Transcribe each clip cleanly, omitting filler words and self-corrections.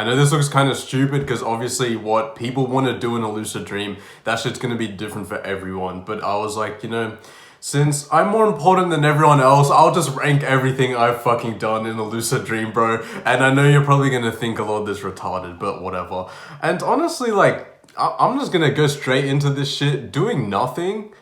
I know this looks kind of stupid because obviously what people want to do in a lucid dream, that shit's going to be different for everyone. But I was like, since I'm more important than everyone else, I'll just rank everything I've fucking done in a lucid dream, bro. And I know you're probably going to think a lot of this retarded, but whatever. And honestly, like, I'm just going to go straight into this shit. Doing nothing,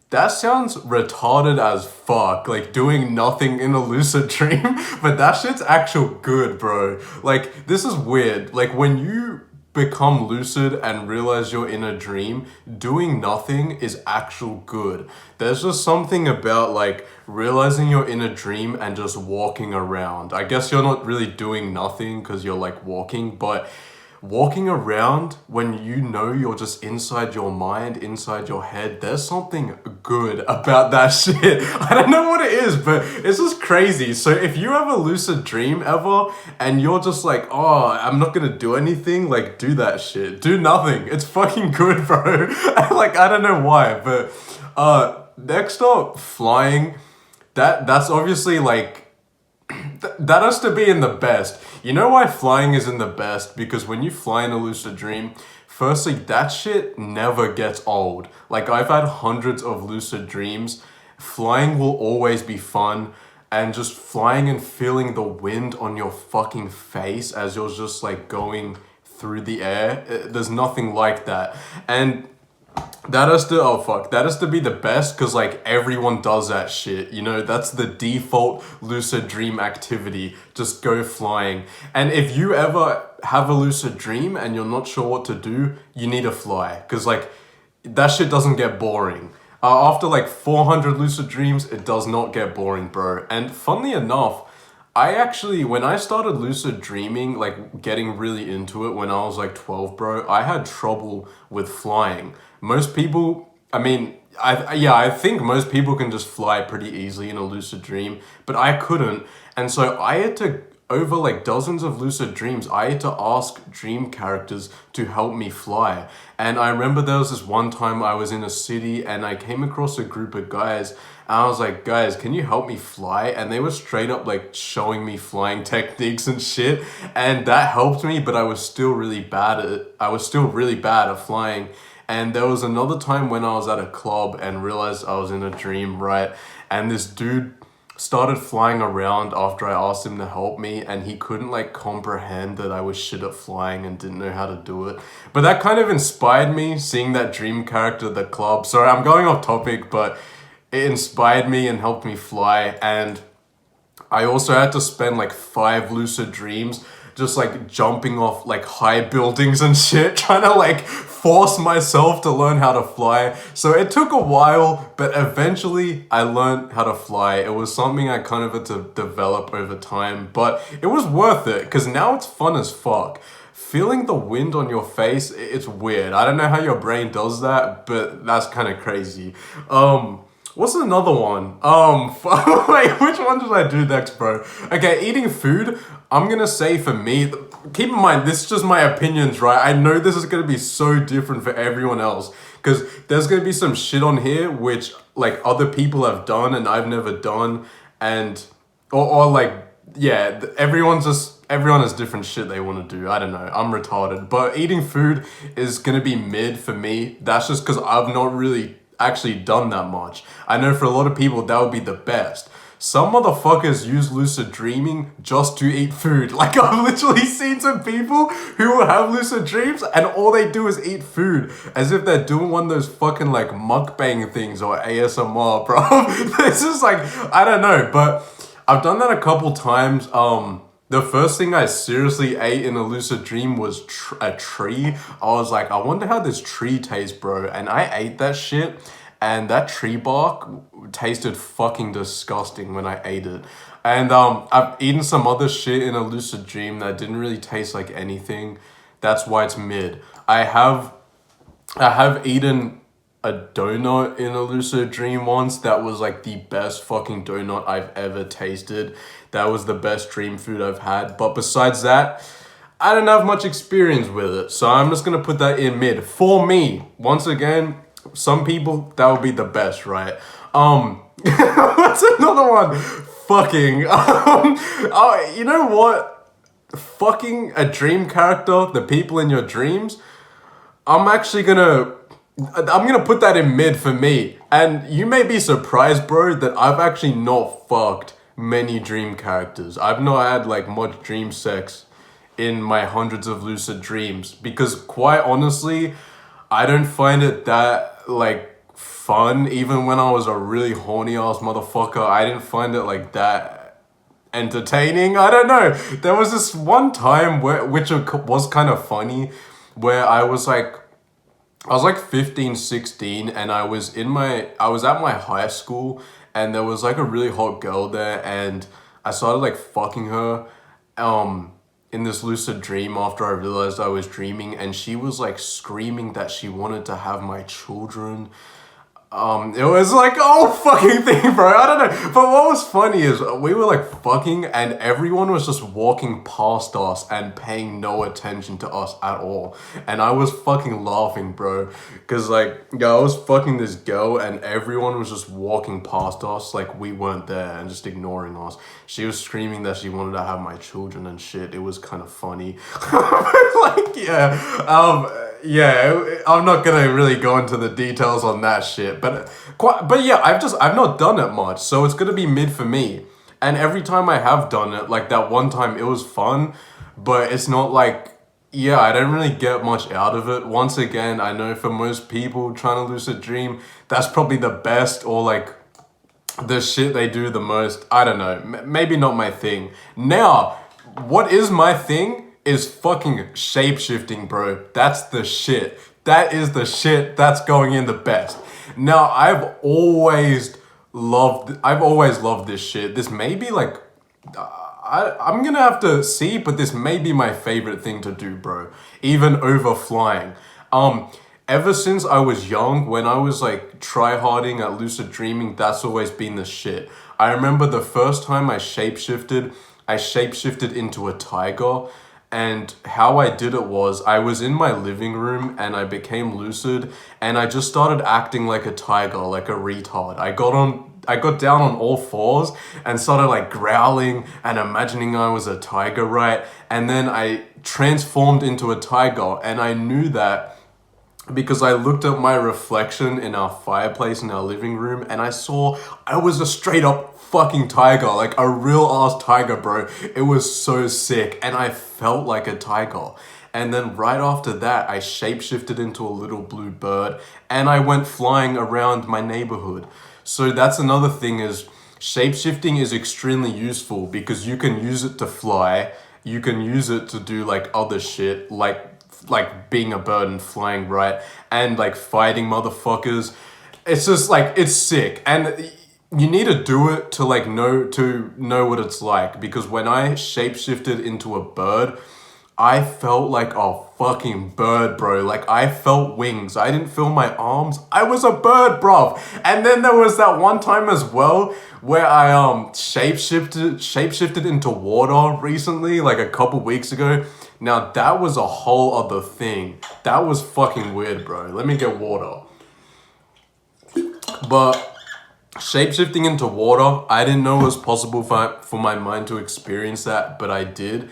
that sounds retarded as fuck, like doing nothing in a lucid dream, but that shit's actual good, bro. Like, this is weird. Like, when you become lucid and realize you're in a dream, doing nothing is actual good. There's just something about, like, realizing you're in a dream and just walking around. I guess you're not really doing nothing because you're, like, walking, but walking around when you know you're just inside your mind, inside your head, there's something good about that shit. I don't know what it is, but it's just crazy. So if you have a lucid dream ever and you're just like, oh, I'm not gonna do anything, like, do that shit. Do nothing. It's fucking good, bro. Like, I don't know why, but next up, flying. That's obviously like that has to be in the best. You know why flying is in the best? Because when you fly in a lucid dream, firstly, that shit never gets old. Like, I've had hundreds of lucid dreams. Flying will always be fun. And just flying and feeling the wind on your fucking face as you're just, like, going through the air. There's nothing like that. And that has to be the best because, like, everyone does that shit. That's the default lucid dream activity. Just go flying. And if you ever have a lucid dream and you're not sure what to do, you need to fly because, like, that shit doesn't get boring. After, like, 400 lucid dreams, it does not get boring, bro. And funnily enough, when I started lucid dreaming, like, getting really into it when I was, like, 12, bro, I had trouble with flying. Most people, I think most people can just fly pretty easily in a lucid dream, but I couldn't. And so I had to, over, like, dozens of lucid dreams, I had to ask dream characters to help me fly. And I remember there was this one time I was in a city and I came across a group of guys and I was like, guys, can you help me fly? And they were straight up, like, showing me flying techniques and shit. And that helped me, but I was still really bad at flying. And there was another time when I was at a club and realized I was in a dream, right? And this dude started flying around after I asked him to help me, and he couldn't, like, comprehend that I was shit at flying and didn't know how to do it. But that kind of inspired me, seeing that dream character at the club. Sorry, I'm going off topic, but it inspired me and helped me fly. And I also had to spend, like, 5 lucid dreams just, like, jumping off, like, high buildings and shit, trying to, like, force myself to learn how to fly. So it took a while, but eventually I learned how to fly. It was something I kind of had to develop over time, but it was worth it because now it's fun as fuck. Feeling the wind on your face, it's weird. I don't know how your brain does that, but that's kind of crazy. What's another one? Wait, which one did I do next, bro? Okay, eating food, I'm gonna say for me, keep in mind, this is just my opinions, right? I know this is gonna be so different for everyone else, because there's gonna be some shit on here which, like, other people have done and I've never done, and, or like, yeah, everyone has different shit they want to do. I don't know, I'm retarded, but eating food is gonna be mid for me. That's just because I've not really actually done that much. I know for a lot of people that would be the best. Some motherfuckers use lucid dreaming just to eat food. Like, I've literally seen some people who will have lucid dreams and all they do is eat food, as if they're doing one of those fucking, like, mukbang things or ASMR, bro. This is like, I don't know, but I've done that a couple times. The first thing I seriously ate in a lucid dream was a tree. I was like, I wonder how this tree tastes, bro. And I ate that shit, and that tree bark tasted fucking disgusting when I ate it. And I've eaten some other shit in a lucid dream that didn't really taste like anything. That's why it's mid. I have eaten a donut in a lucid dream once. That was, like, the best fucking donut I've ever tasted. That was the best dream food I've had. But besides that, I don't have much experience with it. So I'm just going to put that in mid. For me, once again, some people, that would be the best, right? What's another one? Fucking. You know what? fucking a dream character, the people in your dreams, I'm gonna put that in mid for me. And you may be surprised, bro, that I've actually not fucked many dream characters. I've not had like much dream sex in my hundreds of lucid dreams because quite honestly, I don't find it that like fun. Even when I was a really horny ass motherfucker, I didn't find it like that entertaining. I don't know. There was this one time which was kind of funny, where I was like 15, 16, and I was at my high school, and there was like a really hot girl there, and I started like fucking her in this lucid dream after I realized I was dreaming, and she was like screaming that she wanted to have my children. It was like a whole fucking thing, bro. I don't know. But what was funny is we were like fucking and everyone was just walking past us and paying no attention to us at all. And I was fucking laughing, bro. Cause like, yeah, I was fucking this girl and everyone was just walking past us like we weren't there and just ignoring us. She was screaming that she wanted to have my children and shit. It was kind of funny. Like, yeah, I'm not gonna really go into the details on that shit, but yeah, I've not done it much, so it's gonna be mid for me. And every time I have done it, like that one time, it was fun, but it's not like, yeah, I don't really get much out of it. Once again, I know for most people trying to lucid dream, that's probably the best or like the shit they do the most. I don't know, maybe not my thing. Now, what is my thing? Is fucking shapeshifting, bro. That's the shit. That is the shit that's going in the best. Now, I've always loved this shit. This may be like, I'm gonna have to see, but this may be my favorite thing to do, bro. Even over flying. Ever since I was young, when I was like tryharding at lucid dreaming, that's always been the shit. I remember the first time I shapeshifted into a tiger. And how I did it was I was in my living room and I became lucid and I just started acting like a tiger, like a retard. I got down on all fours and started like growling and imagining I was a tiger, right? And then I transformed into a tiger and I knew that because I looked at my reflection in our fireplace in our living room and I saw I was a straight up fucking tiger, like a real ass tiger, bro. It was so sick and I felt like a tiger. And then right after that, I shapeshifted into a little blue bird and I went flying around my neighborhood. So that's another thing is shapeshifting is extremely useful because you can use it to fly. You can use it to do like other shit, like being a bird and flying, right? And like fighting motherfuckers. It's just like, it's sick. And you need to do it to like know what it's like, because when I shapeshifted into a bird, I felt like a fucking bird, bro. Like I felt wings. I didn't feel my arms. I was a bird, bruv. And then there was that one time as well where I shapeshifted into water recently, like a couple weeks ago. Now that was a whole other thing. That was fucking weird, bro. Let me get water. But shapeshifting into water, I didn't know it was possible for my mind to experience that, but I did.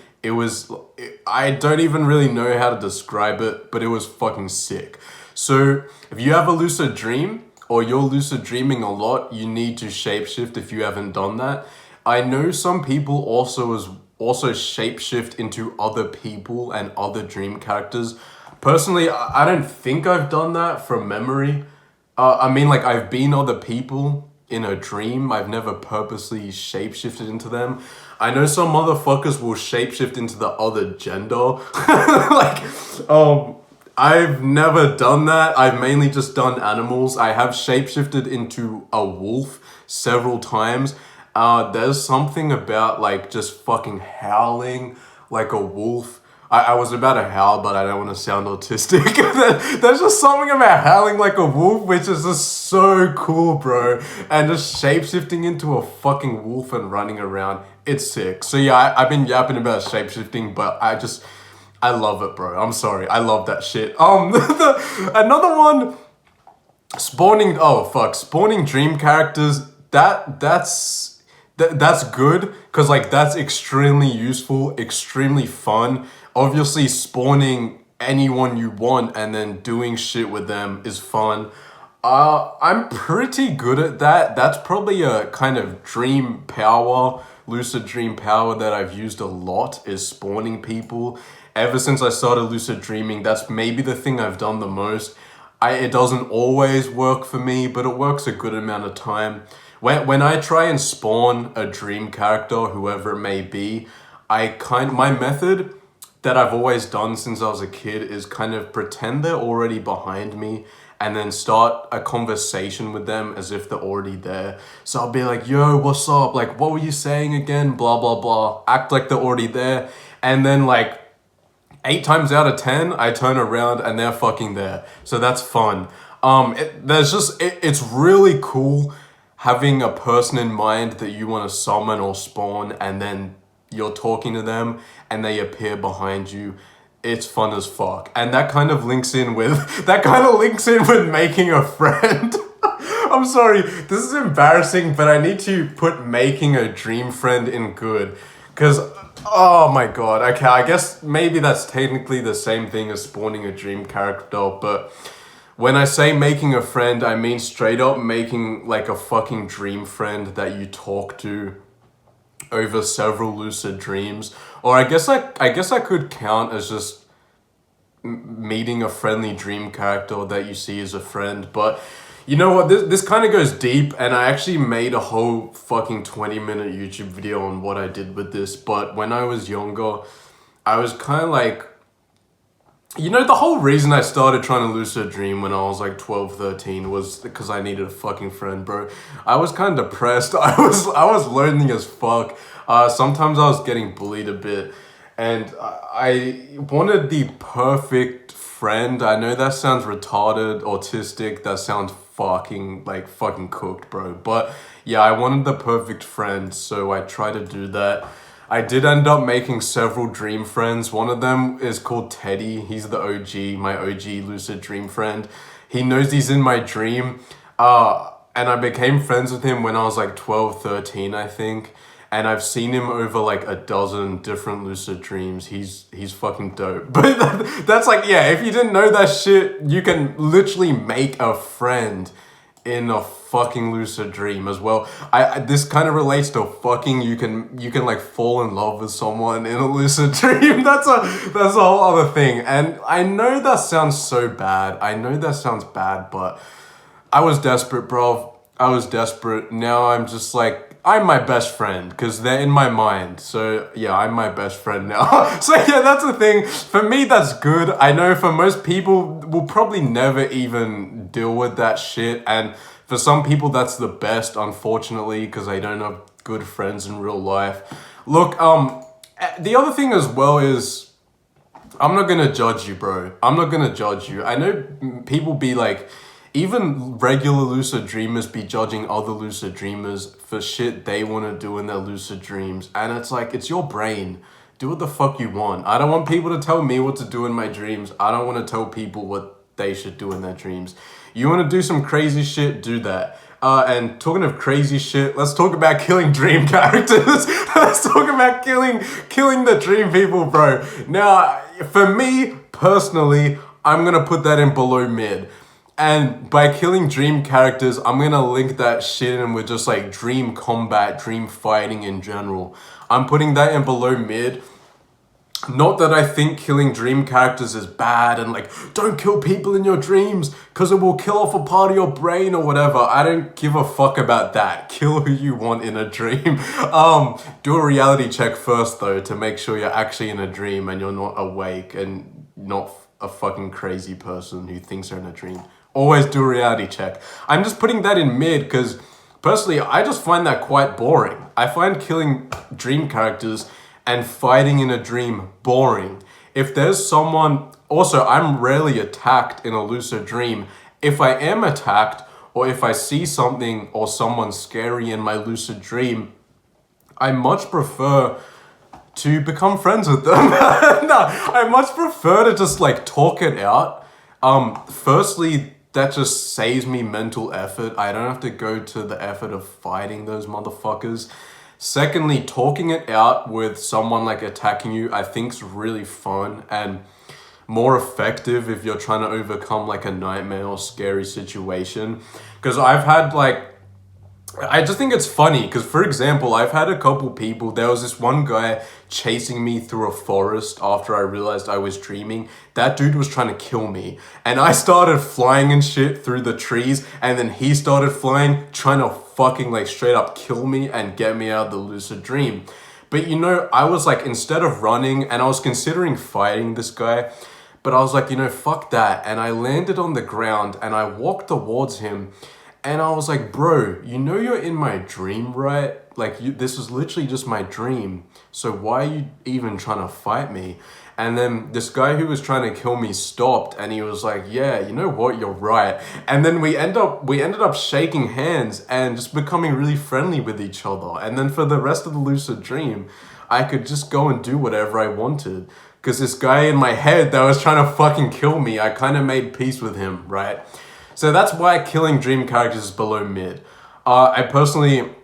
I don't even really know how to describe it, but it was fucking sick. So if you have a lucid dream or you're lucid dreaming a lot, you need to shapeshift if you haven't done that. I know some people also shapeshift into other people and other dream characters. Personally, I don't think I've done that from memory. I mean, like I've been other people in a dream. I've never purposely shapeshifted into them. I know some motherfuckers will shapeshift into the other gender. I've never done that. I've mainly just done animals. I have shapeshifted into a wolf several times. There's something about like just fucking howling like a wolf. I was about to howl, but I don't want to sound autistic. There's just something about howling like a wolf, which is just so cool, bro. And just shapeshifting into a fucking wolf and running around, it's sick. So yeah, I've been yapping about shapeshifting, but I love it, bro. I'm sorry, I love that shit. Another one, spawning dream characters. That's good because like that's extremely useful, extremely fun. Obviously, spawning anyone you want and then doing shit with them is fun. I'm pretty good at that. That's probably a kind of dream power, lucid dream power that I've used a lot is spawning people. Ever since I started lucid dreaming, that's maybe the thing I've done the most. It doesn't always work for me, but it works a good amount of time. When I try and spawn a dream character, whoever it may be, my method that I've always done since I was a kid is kind of pretend they're already behind me and then start a conversation with them as if they're already there. So I'll be like, yo, what's up? Like, what were you saying again? Blah, blah, blah. Act like they're already there. And then like 8 times out of 10, I turn around and they're fucking there. So that's fun. It's really cool having a person in mind that you want to summon or spawn and then you're talking to them and they appear behind you. It's fun as fuck. And that kind of links in with making a friend. I'm sorry, this is embarrassing, but I need to put making a dream friend in good. Cause oh my god, okay, I guess maybe that's technically the same thing as spawning a dream character, but when I say making a friend, I mean straight up making like a fucking dream friend that you talk to over several lucid dreams. Or I guess I could count as just meeting a friendly dream character that you see as a friend. But you know what? This kind of goes deep, and I actually made a whole fucking 20-minute YouTube video on what I did with this. But when I was younger, I was kind of like, you know, the whole reason I started trying to lucid dream when I was like 12, 13 was because I needed a fucking friend, bro. I was kind of depressed. I was lonely as fuck. Sometimes I was getting bullied a bit, and I wanted the perfect friend. I know that sounds retarded, autistic. That sounds fucking cooked, bro. But yeah, I wanted the perfect friend, so I tried to do that. I did end up making several dream friends. One of them is called Teddy. He's the OG, my OG lucid dream friend. He knows he's in my dream. And I became friends with him when I was like 12, 13, I think. And I've seen him over like a dozen different lucid dreams. He's fucking dope. But that's like, yeah, if you didn't know that shit, you can literally make a friend in a fucking lucid dream as well. This kind of relates to fucking. You can like fall in love with someone in a lucid dream. That's a whole other thing. And I know that sounds so bad. I know that sounds bad, but I was desperate, bro. I was desperate. Now I'm just like, I'm my best friend because they're in my mind. So yeah, I'm my best friend now. So yeah, that's the thing. For me, that's good. I know for most people, will probably never even deal with that shit. And for some people, that's the best, unfortunately, because I don't have good friends in real life. Look, the other thing as well is, I'm not gonna judge you, bro. I'm not gonna judge you. I know people be like, even regular lucid dreamers be judging other lucid dreamers for shit they want to do in their lucid dreams. And it's like, it's your brain. Do what the fuck you want. I don't want people to tell me what to do in my dreams. I don't want to tell people what they should do in their dreams. You want to do some crazy shit, do that. And talking of crazy shit, let's talk about killing dream characters. Let's talk about killing the dream people, bro. Now, for me, personally, I'm going to put that in below mid. And by killing dream characters, I'm gonna link that shit in with just like dream combat, dream fighting in general. I'm putting that in below mid. Not that I think killing dream characters is bad and like, don't kill people in your dreams because it will kill off a part of your brain or whatever. I don't give a fuck about that. Kill who you want in a dream. Do a reality check first though to make sure you're actually in a dream and you're not awake and not a fucking crazy person who thinks they're in a dream. Always do a reality check. I'm just putting that in mid because personally, I just find that quite boring. I find killing dream characters and fighting in a dream boring. If there's someone, also I'm rarely attacked in a lucid dream. If I am attacked or if I see something or someone scary in my lucid dream, I much prefer to become friends with them. No, I much prefer to just like talk it out. Firstly, that just saves me mental effort. I don't have to go to the effort of fighting those motherfuckers. Secondly, talking it out with someone like attacking you, I think's really fun and more effective if you're trying to overcome like a nightmare or scary situation. Because I've had like, I just think it's funny because, for example, I've had a couple people. There was this one guy chasing me through a forest after I realized I was dreaming. That dude was trying to kill me, and I started flying and shit through the trees, and then he started flying, trying to fucking like straight up kill me and get me out of the lucid dream. But you know, I was like, instead of running, and I was considering fighting this guy, but I was like, you know, fuck that. And I landed on the ground and I walked towards him. And I was like, bro, you know you're in my dream, right? Like, this is literally just my dream. So why are you even trying to fight me? And then this guy who was trying to kill me stopped, and he was like, yeah, you know what, you're right. And then we ended up shaking hands and just becoming really friendly with each other. And then for the rest of the lucid dream, I could just go and do whatever I wanted. Because this guy in my head that was trying to fucking kill me, I kind of made peace with him, right? So that's why killing dream characters is below mid. I personally,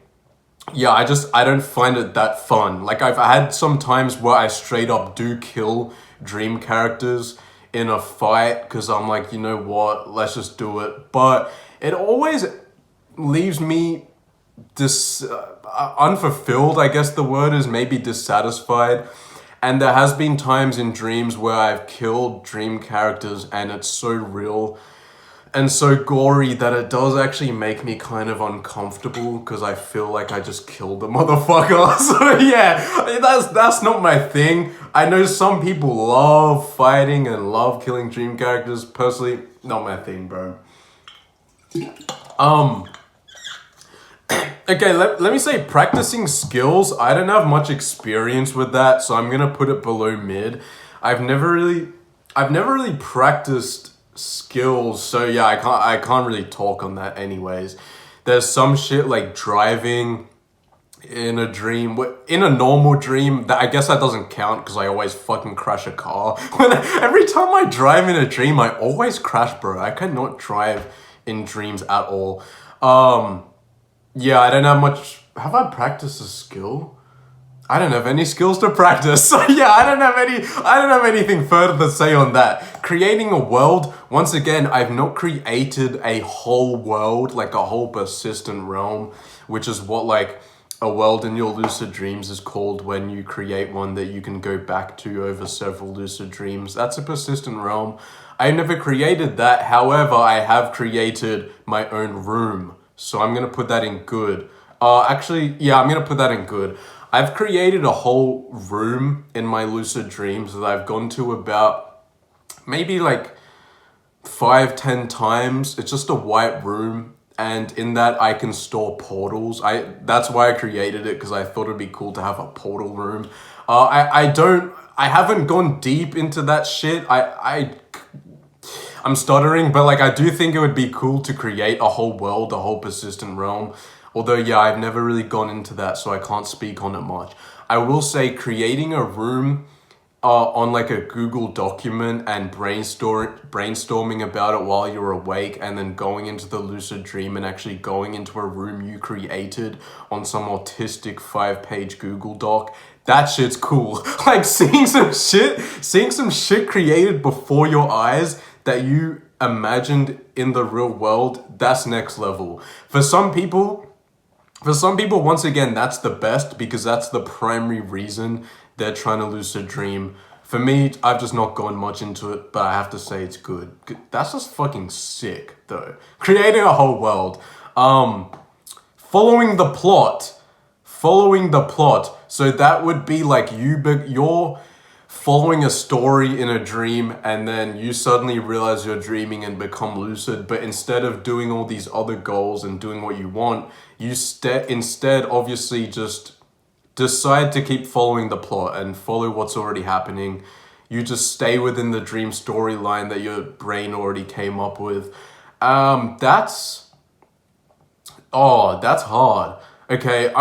yeah, I don't find it that fun. Like, I've had some times where I straight up do kill dream characters in a fight because I'm like, you know what, let's just do it. But it always leaves me unfulfilled, I guess the word is, maybe dissatisfied. And there has been times in dreams where I've killed dream characters and it's so real and so gory that it does actually make me kind of uncomfortable because I feel like I just killed the motherfucker. So yeah, that's not my thing. I know some people love fighting and love killing dream characters. Personally, not my thing, bro. Okay, let me say, practicing skills, I don't have much experience with that, so I'm gonna put it below mid. I've never really practiced skills, so yeah, I can't really talk on that anyways. There's some shit like driving in a dream, in a normal dream, that I guess that doesn't count because I always fucking crash a car. Every time I drive in a dream, I always crash, bro. I cannot drive in dreams at all. Yeah, I don't have much. Have I practiced a skill? I don't have any skills to practice. So yeah, I don't have anything further to say on that. Creating a world, once again, I've not created a whole world, like a whole persistent realm, which is what like a world in your lucid dreams is called when you create one that you can go back to over several lucid dreams. That's a persistent realm. I never created that. However, I have created my own room. So I'm going to put that in good. Actually, yeah, I'm going to put that in good. I've created a whole room in my lucid dreams that I've gone to about maybe like 5-10 times. It's just a white room. And in that I can store portals. That's why I created it, because I thought it'd be cool to have a portal room. I haven't gone deep into that shit. I'm stuttering, but like I do think it would be cool to create a whole world, a whole persistent realm. Although, yeah, I've never really gone into that, so I can't speak on it much. I will say creating a room on like a Google document and brainstorming about it while you're awake, and then going into the lucid dream and actually going into a room you created on some autistic 5-page Google doc. That shit's cool. Like seeing some shit created before your eyes that you imagined in the real world, that's next level. For some people, once again, that's the best because that's the primary reason they're trying to lucid dream. For me, I've just not gone much into it, but I have to say it's good. That's just fucking sick, though. Creating a whole world. Following the plot. So that would be like you're following a story in a dream, and then you suddenly realize you're dreaming and become lucid, but instead of doing all these other goals and doing what you want, you instead obviously just decide to keep following the plot and follow what's already happening. You just stay within the dream storyline that your brain already came up with. That's hard. Okay,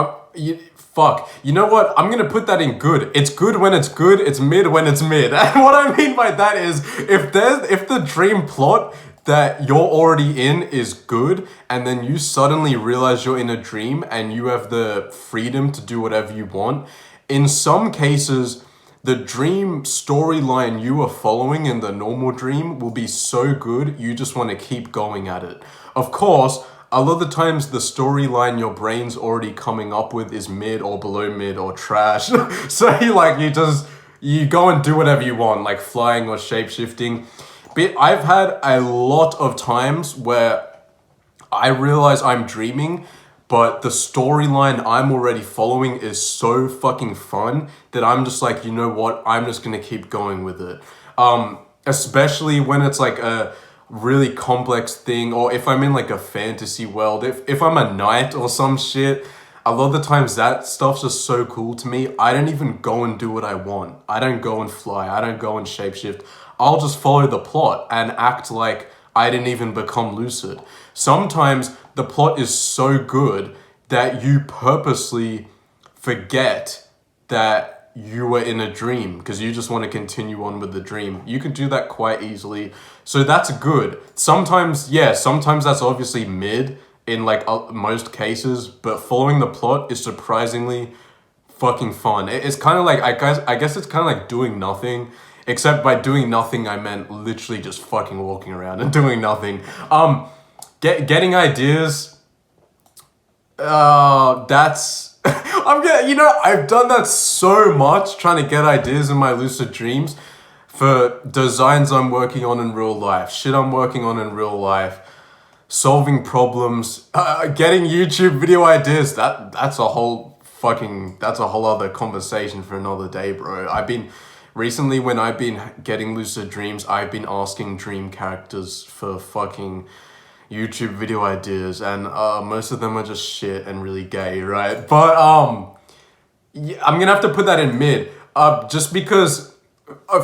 fuck. You know what? I'm gonna put that in good. It's good when it's good. It's mid when it's mid. And what I mean by that is, if the dream plot that you're already in is good, and then you suddenly realize you're in a dream and you have the freedom to do whatever you want. In some cases, the dream storyline you are following in the normal dream will be so good, you just want to keep going at it. Of course, a lot of the times the storyline your brain's already coming up with is mid or below mid or trash. So you go and do whatever you want, like flying or shapeshifting. But I've had a lot of times where I realize I'm dreaming, but the storyline I'm already following is so fucking fun that I'm just like, you know what? I'm just gonna keep going with it. Especially when it's like a really complex thing, or if I'm in like a fantasy world, if I'm a knight or some shit, a lot of the times that stuff's just so cool to me. I don't even go and do what I want. I don't go and fly. I don't go and shapeshift. I'll just follow the plot and act like I didn't even become lucid. Sometimes the plot is so good that you purposely forget that you were in a dream because you just want to continue on with the dream. You can do that quite easily. So that's good. Sometimes that's obviously mid in like most cases, but following the plot is surprisingly fucking fun. It's kind of like, I guess it's kind of like doing nothing. Except by doing nothing, I meant literally just fucking walking around and doing nothing. Getting ideas. That's I've done that so much, trying to get ideas in my lucid dreams for designs I'm working on in real life, shit I'm working on in real life, solving problems, getting YouTube video ideas. That's a whole other conversation for another day, bro. Recently, when I've been getting lucid dreams, I've been asking dream characters for fucking YouTube video ideas, and most of them are just shit and really gay, right? But yeah, I'm gonna have to put that in mid, just because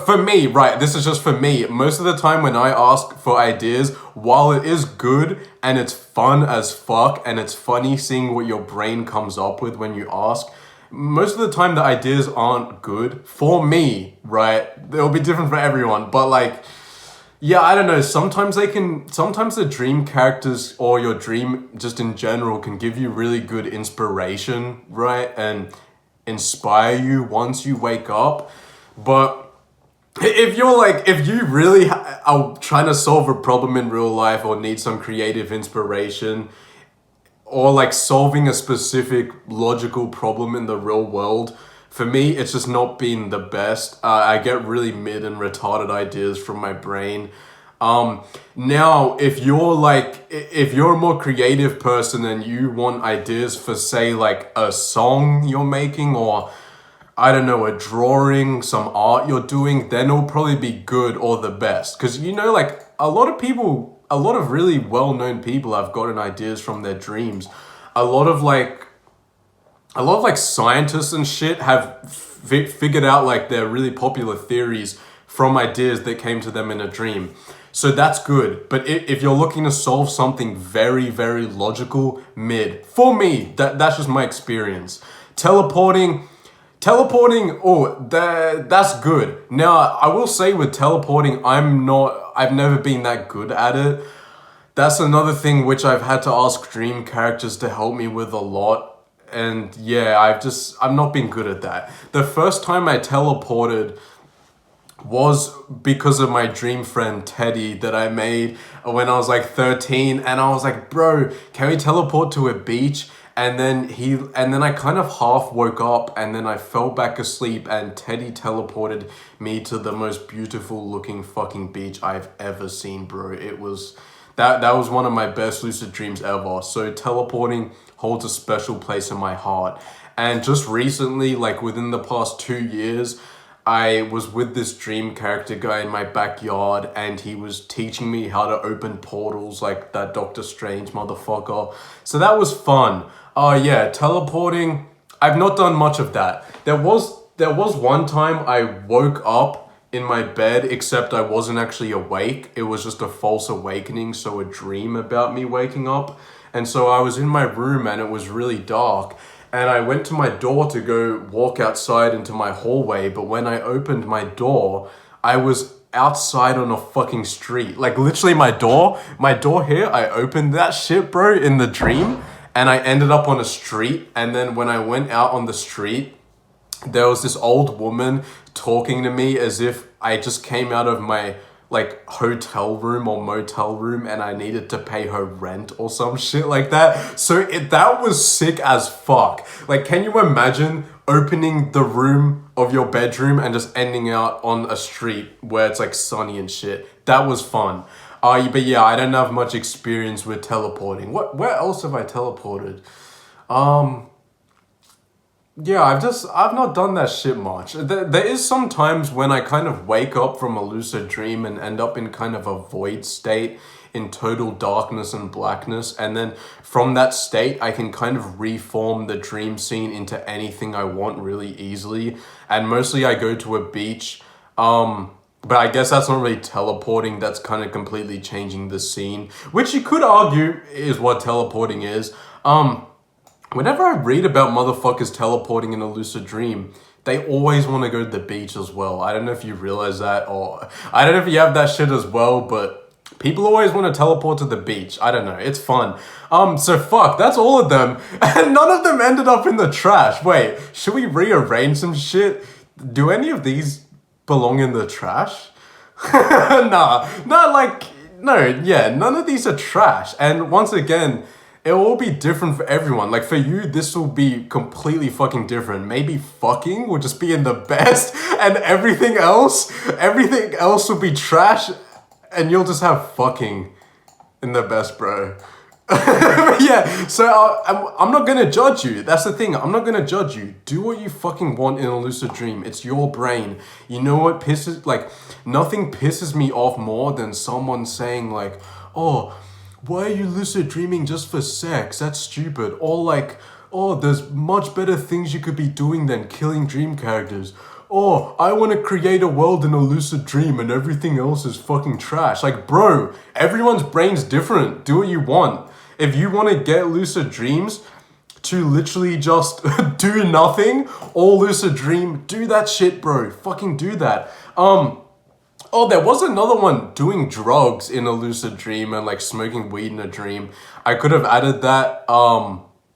for me, right? This is just for me. Most of the time when I ask for ideas, while it is good and it's fun as fuck and it's funny seeing what your brain comes up with when you ask, most of the time the ideas aren't good for me, right? They'll be different for everyone, but like, yeah, I don't know. Sometimes the dream characters or your dream just in general can give you really good inspiration, right? And inspire you once you wake up. But if you really are trying to solve a problem in real life or need some creative inspiration, or like solving a specific logical problem in the real world, for me, it's just not been the best. I get really mid and retarded ideas from my brain. Now, if you're a more creative person and you want ideas for, say, like a song you're making, or I don't know, a drawing, some art you're doing, then it'll probably be good or the best. Because, like a lot of really well-known people have gotten ideas from their dreams. A lot of scientists and shit have figured out like their really popular theories from ideas that came to them in a dream. So that's good. But if you're looking to solve something very, very logical, mid. For me, that's just my experience. Teleporting, that's good. Now, I will say with teleporting, I've never been that good at it. That's another thing which I've had to ask dream characters to help me with a lot. And yeah, I've not been good at that. The first time I teleported was because of my dream friend Teddy that I made when I was like 13. And I was like, bro, can we teleport to a beach? And then I kind of half woke up and then I fell back asleep and Teddy teleported me to the most beautiful looking fucking beach I've ever seen, bro. It was, that was one of my best lucid dreams ever. So teleporting holds a special place in my heart. And just recently, like within the past 2 years, I was with this dream character guy in my backyard and he was teaching me how to open portals like that Doctor Strange motherfucker. So that was fun. Yeah, teleporting, I've not done much of that. There was one time I woke up in my bed, except I wasn't actually awake. It was just a false awakening, so a dream about me waking up. And so I was in my room and it was really dark. And I went to my door to go walk outside into my hallway. But when I opened my door, I was outside on a fucking street. Like literally my door here, I opened that shit, bro, in the dream, and I ended up on a street. And then when I went out on the street, there was this old woman talking to me as if I just came out of my like hotel room or motel room and I needed to pay her rent or some shit like that. So that was sick as fuck. Like, can you imagine opening the room of your bedroom and just ending out on a street where it's like sunny and shit? That was fun. But yeah, I don't have much experience with teleporting. Where else have I teleported? Yeah, I've not done that shit much. There is some times when I kind of wake up from a lucid dream and end up in kind of a void state in total darkness and blackness. And then from that state, I can kind of reform the dream scene into anything I want really easily. And mostly I go to a beach. But I guess that's not really teleporting. That's kind of completely changing the scene, which you could argue is what teleporting is. Whenever I read about motherfuckers teleporting in a lucid dream, they always want to go to the beach as well. I don't know if you realize that, or I don't know if you have that shit as well, but people always want to teleport to the beach. I don't know. It's fun. So fuck, that's all of them. And none of them ended up in the trash. Wait, should we rearrange some shit? Do any of these belong in the trash? No, none of these are trash. And once again, it will all be different for everyone. Like for you, this will be completely fucking different. Maybe fucking will just be in the best and everything else will be trash and you'll just have fucking in the best, bro. Yeah, so I'm not gonna judge you. That's the thing. I'm not gonna judge you. Do what you fucking want in a lucid dream. It's your brain. You know what nothing pisses me off more than someone saying like, oh, why are you lucid dreaming just for sex? That's stupid. Or like, oh, there's much better things you could be doing than killing dream characters. Or I want to create a world in a lucid dream and everything else is fucking trash. Like, bro, everyone's brain's different. Do what you want. If you want to get lucid dreams to literally just do nothing, all lucid dream, do that shit, bro. Fucking do that. Oh, there was another one, doing drugs in a lucid dream and like smoking weed in a dream. I could have added that,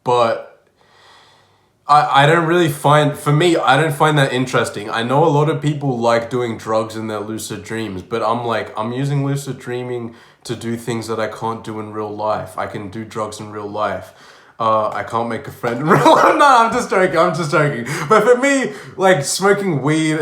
but I don't really find, for me, I don't find that interesting. I know a lot of people like doing drugs in their lucid dreams, but I'm using lucid dreaming to do things that I can't do in real life. I can do drugs in real life. I can't make a friend in real life. No, I'm just joking. But for me, like smoking weed,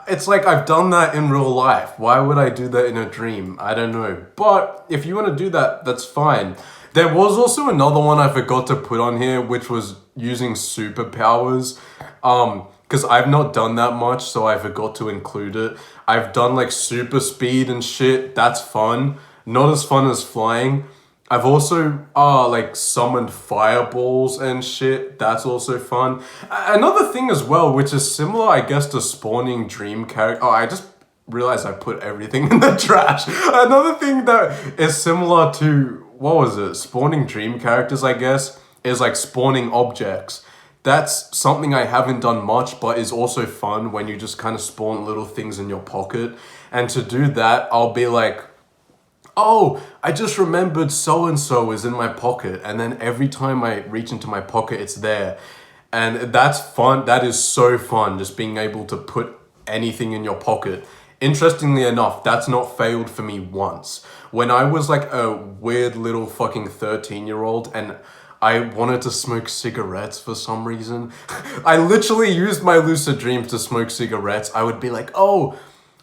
it's like I've done that in real life. Why would I do that in a dream? I don't know. But if you want to do that, that's fine. There was also another one I forgot to put on here, which was using superpowers. Because I've not done that much, so I forgot to include it. I've done like super speed and shit. That's fun. Not as fun as flying. I've also like summoned fireballs and shit. That's also fun. Another thing as well, which is similar, I guess, to spawning dream character. Oh, I just realized I put everything in the trash. Another thing that is similar to, what was it? Spawning dream characters, I guess, is like spawning objects. That's something I haven't done much, but is also fun when you just kind of spawn little things in your pocket. And to do that, I'll be like, oh, I just remembered so-and-so is in my pocket. And then every time I reach into my pocket, it's there. And that's fun. That is so fun, just being able to put anything in your pocket. Interestingly enough, that's not failed for me once. When I was like a weird little fucking 13-year-old and I wanted to smoke cigarettes for some reason, I literally used my lucid dreams to smoke cigarettes. I would be like, oh,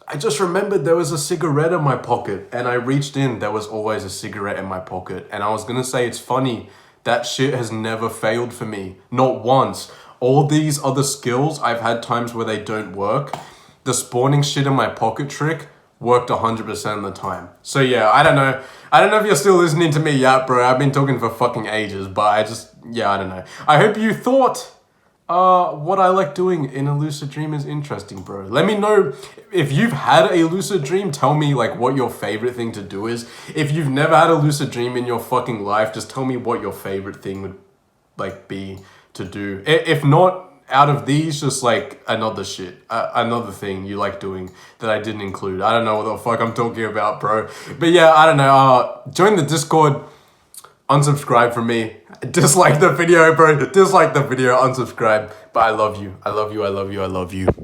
I just remembered there was a cigarette in my pocket, and I reached in, there was always a cigarette in my pocket. And I was gonna say, it's funny, that shit has never failed for me, not once. All these other skills, I've had times where they don't work. The spawning shit in my pocket trick worked 100% of the time. So yeah, I don't know if you're still listening to me yet, bro. I've been talking for fucking ages, but I don't know. I hope you thought what I like doing in a lucid dream is interesting, bro. Let me know if you've had a lucid dream. Tell me like what your favorite thing to do is. If you've never had a lucid dream in your fucking life, just tell me what your favorite thing would like be to do. If not, out of these, just like another another thing you like doing that I didn't include. I don't know what the fuck I'm talking about, bro. But yeah, I don't know. Join the Discord. Unsubscribe from me. Dislike the video, bro. Dislike the video. Unsubscribe. But I love you. I love you. I love you. I love you.